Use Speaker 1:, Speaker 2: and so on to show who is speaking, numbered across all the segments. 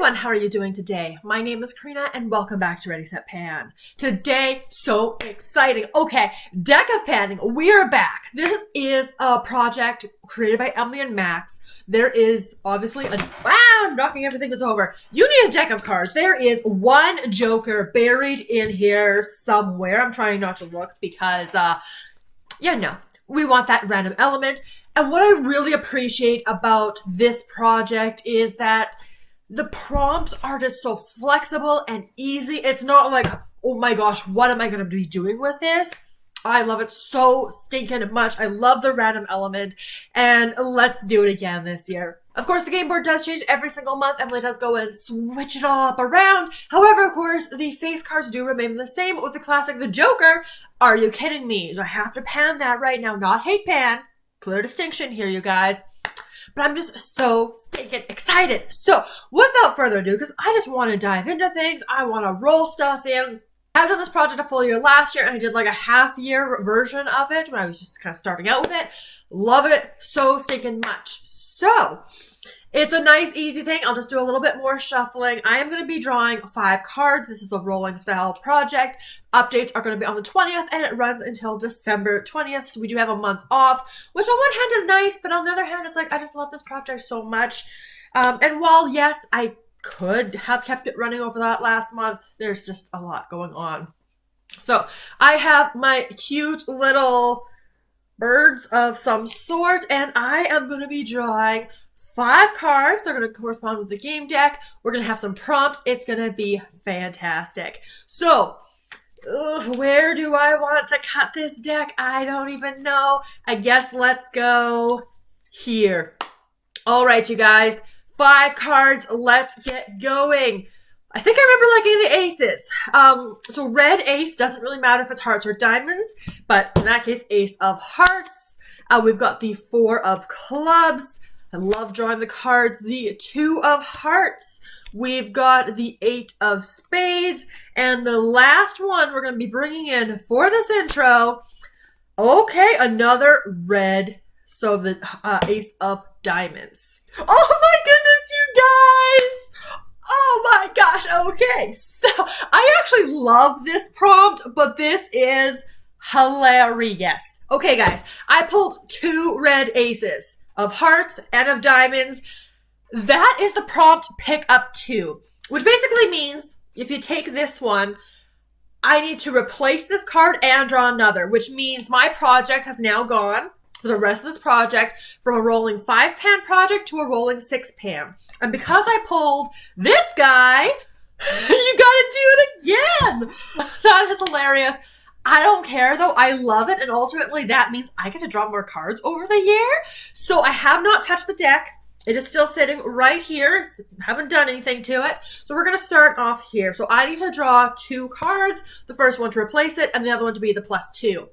Speaker 1: everyone, how are you doing today? My name is Karina and welcome back to Ready Set Pan. Today, so exciting. Okay, deck of panning, we are back. This is a project created by Emily and Max. There is obviously I'm knocking everything that's over. You need a deck of cards. There is one Joker buried in here somewhere. I'm trying not to look because, we want that random element. And what I really appreciate about this project is that the prompts are just so flexible and easy. It's not like, oh my gosh, what am I going to be doing with this? I love it so stinking much. I love the random element, and let's do it again this year. Of course, the game board does change every single month. Emily does go and switch it all up around. However, of course, the face cards do remain the same with the classic, the Joker. Are you kidding me? I have to pan that right now, not hate pan. Clear distinction here, you guys. But I'm just so stinking excited. So, without further ado, because I just want to dive into things, I want to roll stuff in. I've done this project a full year last year, and I did like a half-year version of it when I was just kind of starting out with it. Love it so stinking much. So, it's a nice, easy thing. I'll just do a little bit more shuffling. I am going to be drawing 5 cards. This is a rolling style project. Updates are going to be on the 20th, and it runs until December 20th, so we do have a month off, which on one hand is nice, but on the other hand, it's like, I just love this project so much. And while, yes, I could have kept it running over that last month, there's just a lot going on. So, I have my cute little birds of some sort, and I am going to be drawing 5 cards. They're going to correspond with the game deck. We're going to have some prompts. It's going to be fantastic. So, where do I want to cut this deck? I don't even know. I guess let's go here. All right, you guys. 5 cards. Let's get going. I think I remember liking the aces. So red ace doesn't really matter if it's hearts or diamonds, but in that case, ace of hearts. We've got the 4 of clubs. I love drawing the cards. The 2 of hearts. We've got the 8 of spades. And the last one we're going to be bringing in for this intro. Okay, another red. So the ace of diamonds. Oh my goodness, you guys! Oh my gosh, okay. So I actually love this prompt, but this is hilarious. Okay, guys, I pulled 2 red aces of hearts and of diamonds. That is the prompt pick up 2, which basically means if you take this one, I need to replace this card and draw another, which means my project has now gone for the rest of this project from a rolling 5-pan project to a rolling 6-pan. And because I pulled this guy, you gotta do it again. That is hilarious. I don't care though. I love it. And ultimately that means I get to draw more cards over the year. So I have not touched the deck. It is still sitting right here. Haven't done anything to it. So we're going to start off here. So I need to draw 2 cards. The first one to replace it and the other one to be the +2.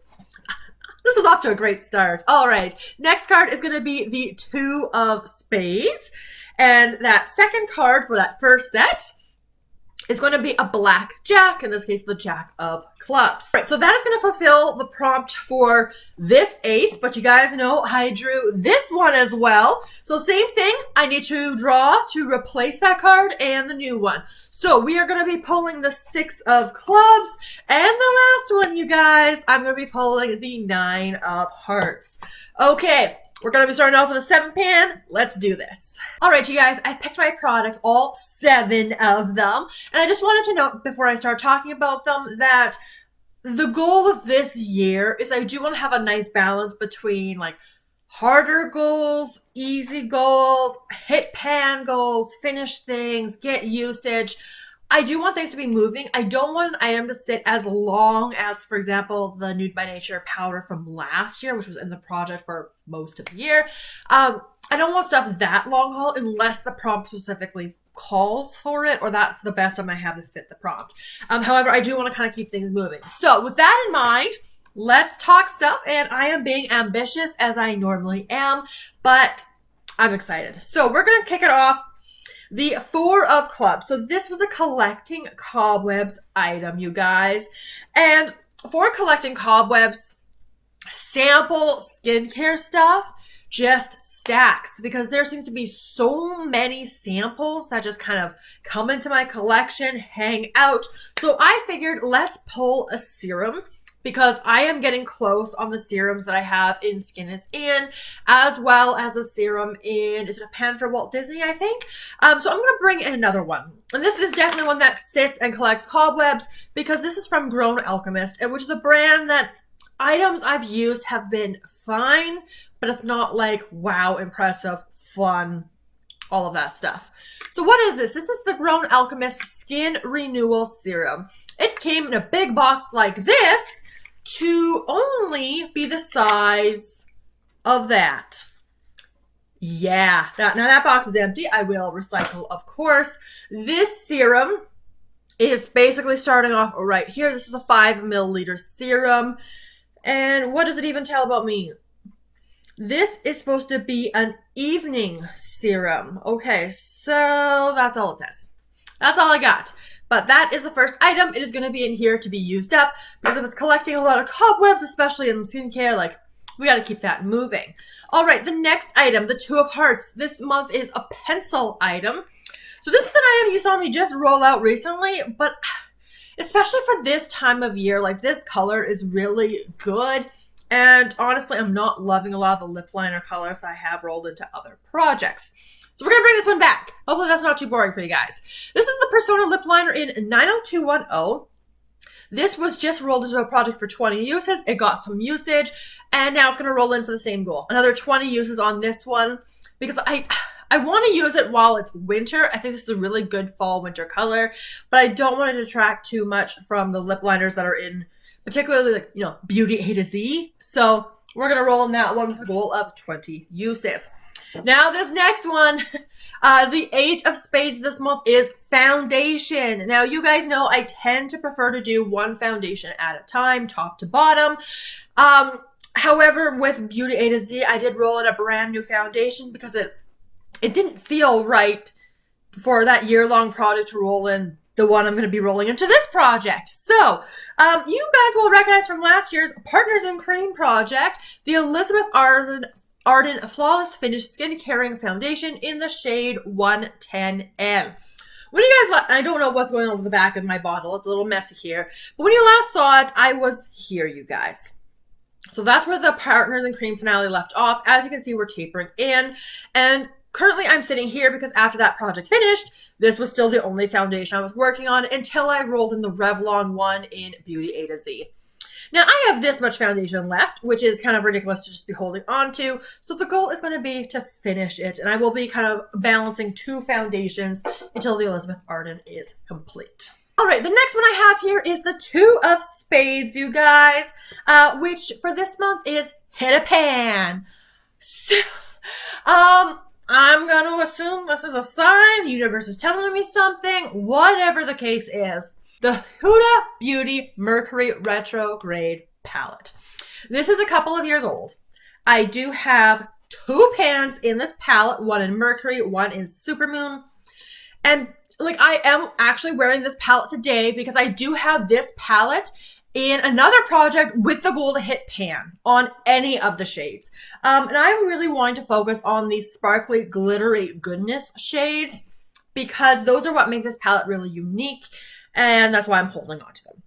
Speaker 1: This is off to a great start. All right. Next card is going to be the 2 of spades. And that second card for that first set is going to be a black jack, in this case, the jack of clubs. All right, so that is going to fulfill the prompt for this ace, but you guys know I drew this one as well. So same thing, I need to draw to replace that card and the new one. So we are going to be pulling the 6 of clubs, and the last one, you guys, I'm going to be pulling the 9 of hearts. Okay. We're going to be starting off with a 7-pan. Let's do this. All right, you guys, I picked my products, all 7 of them. And I just wanted to note before I start talking about them that the goal with this year is I do want to have a nice balance between like harder goals, easy goals, hit pan goals, finish things, get usage. I do want things to be moving. I don't want an item to sit as long as, for example, the Nude by Nature powder from last year, which was in the project for most of the year. I don't want stuff that long haul unless the prompt specifically calls for it, or that's the best I might have to fit the prompt. However, I do want to kind of keep things moving. So with that in mind, let's talk stuff, and I am being ambitious as I normally am, but I'm excited. So we're going to kick it off. The 4 of clubs. So this was a collecting cobwebs item, you guys. And for collecting cobwebs, sample skincare stuff just stacks because there seems to be so many samples that just kind of come into my collection, hang out. So I figured let's pull a serum because I am getting close on the serums that I have in Skin is In, as well as a serum in, is it a pan for Walt Disney, I think? So I'm going to bring in another one. And this is definitely one that sits and collects cobwebs because this is from Alchemist, which is a brand that items I've used have been fine, but it's not like, wow, impressive, fun, all of that stuff. So what is this? This is the Alchemist Skin Renewal Serum. It came in a big box like this to only be the size of that. Yeah, now that box is empty. I will recycle, of course. This serum is basically starting off right here. This is a 5 milliliter serum. And what does it even tell about me? This is supposed to be an evening serum. Okay, so that's all it says. That's all I got. But that is the first item. It is going to be in here to be used up because if it's collecting a lot of cobwebs, especially in skincare, like, we got to keep that moving. All right, the next item, the Two of Hearts. This month is a pencil item. So this is an item you saw me just roll out recently, but especially for this time of year, like, this color is really good. And honestly, I'm not loving a lot of the lip liner colors that I have rolled into other projects. So we're going to bring this one back. Hopefully that's not too boring for you guys. This is the Persona lip liner in 90210. This was just rolled into a project for 20 uses. It got some usage, and now it's going to roll in for the same goal. Another 20 uses on this one because I want to use it while it's winter. I think this is a really good fall-winter color, but I don't want to detract too much from the lip liners that are in, particularly, like, you know, Beauty A to Z. So we're going to roll in that one with a goal of 20 uses. Now this next one, the 8 of Spades this month is foundation. Now you guys know I tend to prefer to do one foundation at a time, top to bottom. However, with Beauty A to Z, I did roll in a brand new foundation because it didn't feel right for that year-long project to roll in the one I'm going to be rolling into this project. So, you guys will recognize from last year's Partners in Cream project, the Elizabeth Arden Flawless Finish Skin Caring Foundation in the shade 110N. When you guys, I don't know what's going on with the back of my bottle. It's a little messy here. But when you last saw it, I was here, you guys. So that's where the Partners in Cream finale left off. As you can see, we're tapering in. And currently I'm sitting here because after that project finished, this was still the only foundation I was working on until I rolled in the Revlon one in Beauty A to Z. Now, I have this much foundation left, which is kind of ridiculous to just be holding on to. So the goal is going to be to finish it. And I will be kind of balancing 2 foundations until the Elizabeth Arden is complete. All right, the next one I have here is the Two of Spades, you guys, which for this month is Hit a Pan. So, I'm going to assume this is a sign. The universe is telling me something. Whatever the case is. The Huda Beauty Mercury Retrograde palette. This is a couple of years old. I do have 2 pans in this palette, one in Mercury, one in Supermoon. And like, I am actually wearing this palette today because I do have this palette in another project with the goal to hit pan on any of the shades. And I'm really wanting to focus on these sparkly, glittery goodness shades because those are what make this palette really unique. And that's why I'm holding on to them.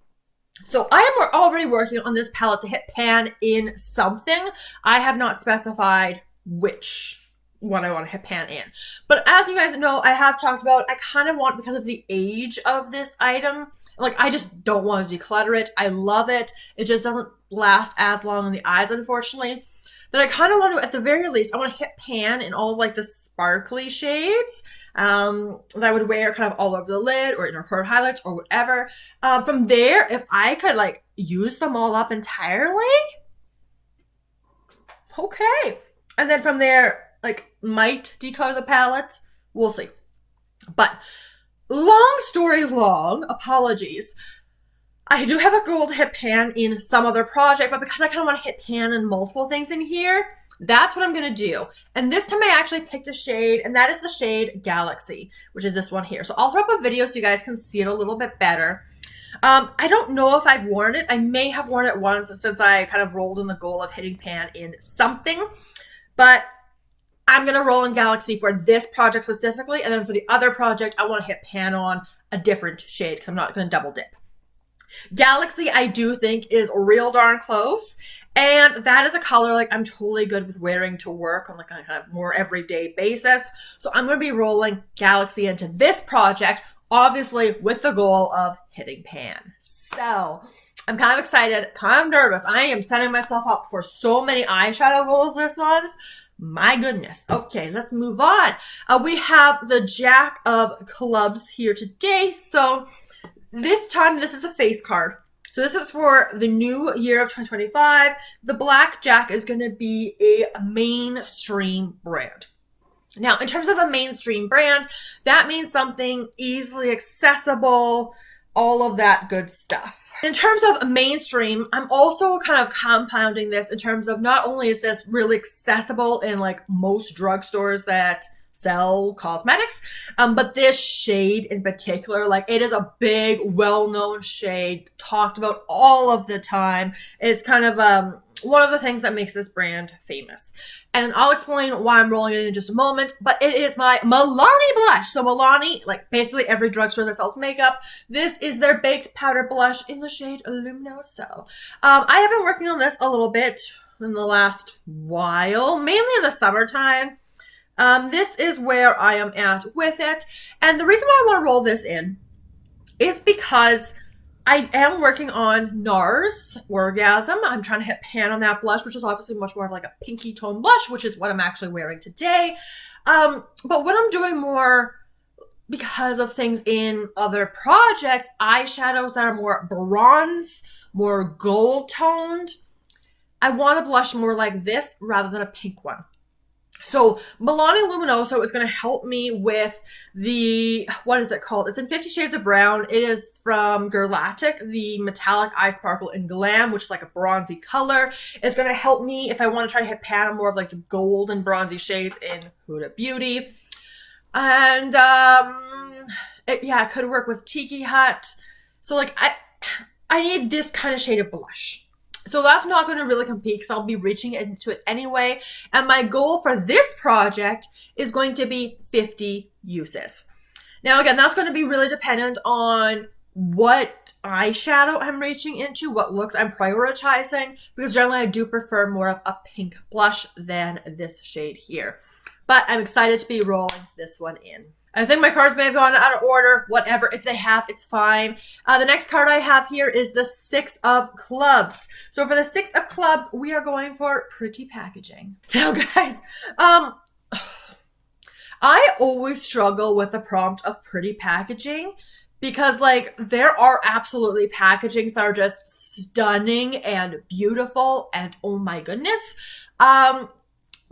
Speaker 1: So I am already working on this palette to hit pan in something. I have not specified which one I want to hit pan in. But as you guys know, I have talked about, I kind of want, because of the age of this item, like, I just don't want to declutter it. I love it. It just doesn't last as long in the eyes, unfortunately. That I kind of want to, at the very least, I want to hit pan in all of, like, the sparkly shades that I would wear kind of all over the lid or in her highlights or whatever. From there, if I could, like, use them all up entirely, okay. And then from there, like, might declutter the palette. We'll see. But long story long, apologies. I do have a goal to hit pan in some other project, but because I kind of want to hit pan in multiple things in here, that's what I'm going to do. And this time I actually picked a shade, and that is the shade Galaxy, which is this one here. So I'll throw up a video so you guys can see it a little bit better. I don't know if I've worn it. I may have worn it once since I kind of rolled in the goal of hitting pan in something, but I'm going to roll in Galaxy for this project specifically, and then for the other project, I want to hit pan on a different shade because I'm not going to double dip. Galaxy, I do think, is real darn close, and that is a color like I'm totally good with wearing to work on like a kind of more everyday basis. So I'm going to be rolling Galaxy into this project, obviously with the goal of hitting pan. So I'm kind of excited, kind of nervous. I am setting myself up for so many eyeshadow goals this month. My goodness. Okay, let's move on. We have the Jack of Clubs here today. So this time, this is a face card. So this is for the new year of 2025. The Black Jack is going to be a mainstream brand. Now, in terms of a mainstream brand, that means something easily accessible, all of that good stuff. In terms of mainstream, I'm also kind of compounding this in terms of not only is this really accessible in like most drugstores that sell cosmetics, but this shade in particular, like it is a big, well-known shade, talked about all of the time. It's kind of one of the things that makes this brand famous. And I'll explain why I'm rolling it in just a moment, but it is my Milani blush. So Milani, like basically every drugstore that sells makeup, this is their baked powder blush in the shade Luminoso. I have been working on this a little bit in the last while, mainly in the summertime. This is where I am at with it. And the reason why I want to roll this in is because I am working on NARS Orgasm. I'm trying to hit pan on that blush, which is obviously much more of like a pinky tone blush, which is what I'm actually wearing today. But when I'm doing more, because of things in other projects, eyeshadows that are more bronze, more gold toned, I want to blush more like this rather than a pink one. So Milani Luminoso is going to help me with the, what is it called? It's in 50 Shades of Brown. It is from Girlatic, the Metallic Eye Sparkle in Glam, which is like a bronzy color. It's going to help me if I want to try to hit pan on more of like the gold and bronzy shades in Huda Beauty. And it could work with Tiki Hut. So like I need this kind of shade of blush. So that's not going to really compete because I'll be reaching into it anyway. And my goal for this project is going to be 50 uses. Now, again, that's going to be really dependent on what eyeshadow I'm reaching into, what looks I'm prioritizing, because generally I do prefer more of a pink blush than this shade here. But I'm excited to be rolling this one in. I think my cards may have gone out of order. Whatever. If they have, it's fine. The next card I have here is the Six of Clubs. So for the Six of Clubs, we are going for pretty packaging. Now, guys, I always struggle with the prompt of pretty packaging because, like, there are absolutely packagings that are just stunning and beautiful and oh my goodness.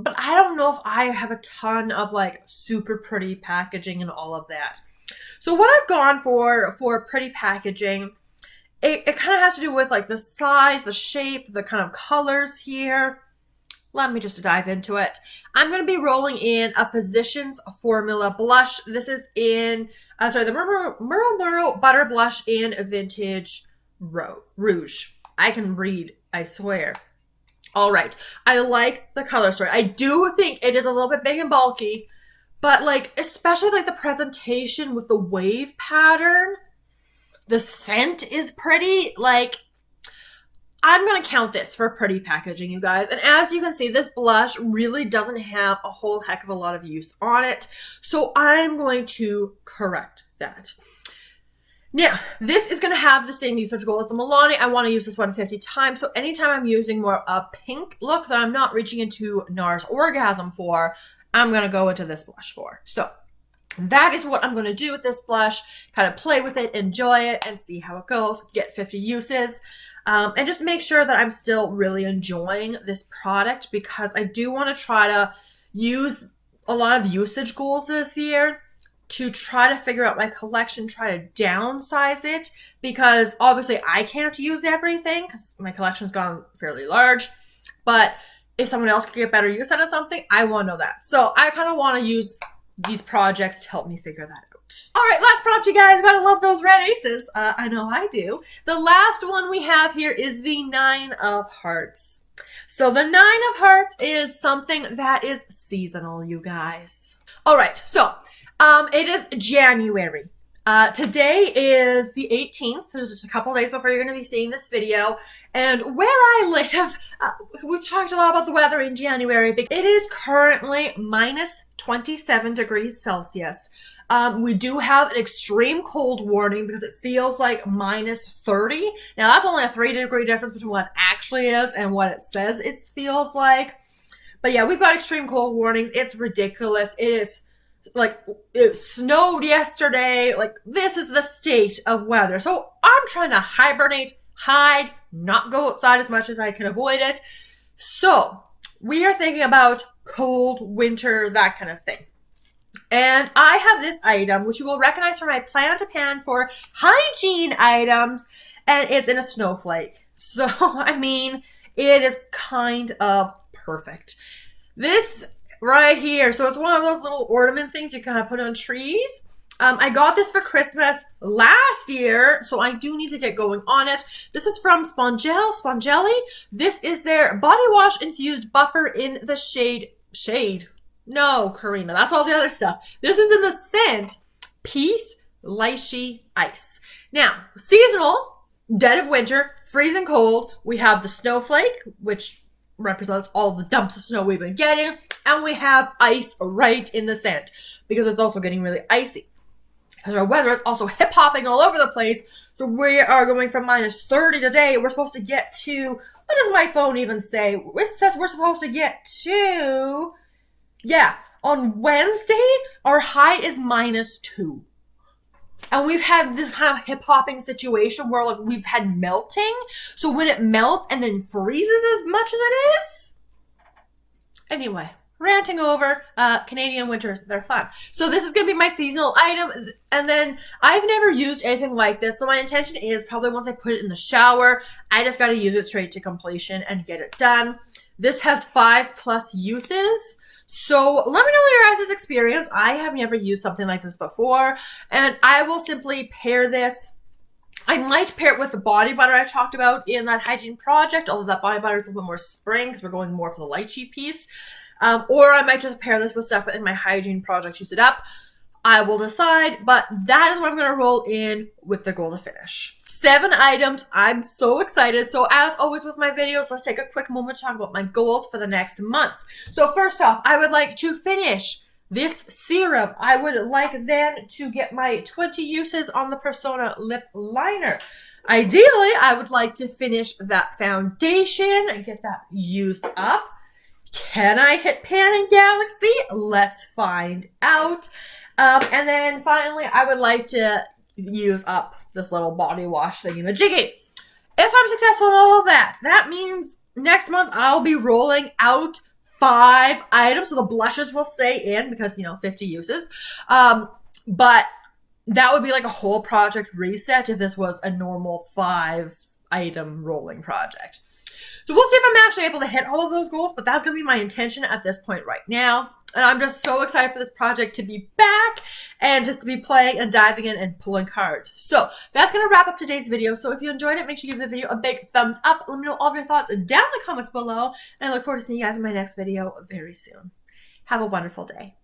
Speaker 1: But I don't know if I have a ton of like super pretty packaging and all of that. So what I've gone for pretty packaging, it kind of has to do with like the size, the shape, the kind of colors here. Let me just dive into it. I'm going to be rolling in a Physicians Formula blush. This is in, the Murumuru Butter Blush in Vintage Rouge. I can read, I swear. All right. I like the color story. I do think it is a little bit big and bulky, but like, especially like the presentation with the wave pattern, the scent is pretty. Like, I'm going to count this for pretty packaging, you guys. And as you can see, this blush really doesn't have a whole heck of a lot of use on it. So I'm going to correct that. Now, this is going to have the same usage goal as the Milani. I want to use this 150 times. So anytime I'm using more a pink look that I'm not reaching into NARS Orgasm for, I'm going to go into this blush for. So that is what I'm going to do with this blush. Kind of play with it, enjoy it, and see how it goes. Get 50 uses. And just make sure that I'm still really enjoying this product because I do want to try to use a lot of usage goals this year to try to figure out my collection, try to downsize it because obviously I can't use everything because my collection's gone fairly large. But if someone else could get better use out of something, I want to know that. So I kind of want to use these projects to help me figure that out. All right, last prompt, you guys. Gotta love those red aces. I know I do. The last one we have here is the Nine of Hearts. So the 9 of Hearts is something that is seasonal, you guys. All right, so it is January. Today is the 18th. There's just a couple days before you're going to be seeing this video. And where I live, we've talked a lot about the weather in January. It is currently minus 27 degrees Celsius. We do have an extreme cold warning because it feels like minus 30. Now, that's only a 3-degree difference between what it actually is and what it says it feels like. But yeah, we've got extreme cold warnings. It's ridiculous. It is like, it snowed yesterday. Like, this is the state of weather. So I'm trying to hibernate, hide, not go outside as much as I can avoid it. So we are thinking about cold winter, that kind of thing. And I have this item, which you will recognize from my plan to pan for hygiene items, and it's in a snowflake. So, I mean, it is kind of perfect. This right here, so it's one of those little ornament things you kind of put on trees. I got this for Christmas last year, so I do need to get going on it. This is from Spongelle. This is their body wash infused buffer in the shade. No, Karina, that's all the other stuff. This is in the scent Peace Lychee Ice. Now, seasonal, dead of winter, freezing cold. We have the snowflake, which represents all the dumps of snow we've been getting, and we have ice right in the scent because it's also getting really icy. Because our weather is also hip-hopping all over the place, so we are going from minus 30 today. We're supposed to get to, what does my phone even say? It says we're supposed to get to, yeah, on Wednesday, our high is minus 2. And we've had this kind of hip-hopping situation where, like, we've had melting. So when it melts and then freezes as much as it is. Anyway, ranting over. Canadian winters, they're fun. So this is going to be my seasonal item. And then I've never used anything like this. So my intention is probably once I put it in the shower, I just got to use it straight to completion and get it done. This has 5+ uses. So let me know your guys' experience. I have never used something like this before, and I will simply pair this. I might pair it with the body butter I talked about in that hygiene project, although that body butter is a little bit more spring because we're going more for the lychee piece. Or I might just pair this with stuff in my hygiene project, use it up. I will decide, but that is what I'm going to roll in with the goal to finish. 7 items. I'm so excited. So as always with my videos, let's take a quick moment to talk about my goals for the next month. So first off, I would like to finish this serum. I would like then to get my 20 uses on the Persona lip liner. Ideally, I would like to finish that foundation and get that used up. Can I hit Pan and Galaxy? Let's find out. And then finally, I would like to use up this little body wash thingy-majiggy. If I'm successful in all of that, that means next month I'll be rolling out 5 items. So the blushes will stay in because, 50 uses. But that would be like a whole project reset if this was a normal 5-item rolling project. So we'll see if I'm actually able to hit all of those goals, but that's going to be my intention at this point right now. And I'm just so excited for this project to be back and just to be playing and diving in and pulling cards. So that's going to wrap up today's video. So if you enjoyed it, make sure you give the video a big thumbs up. Let me know all of your thoughts down in the comments below. And I look forward to seeing you guys in my next video very soon. Have a wonderful day.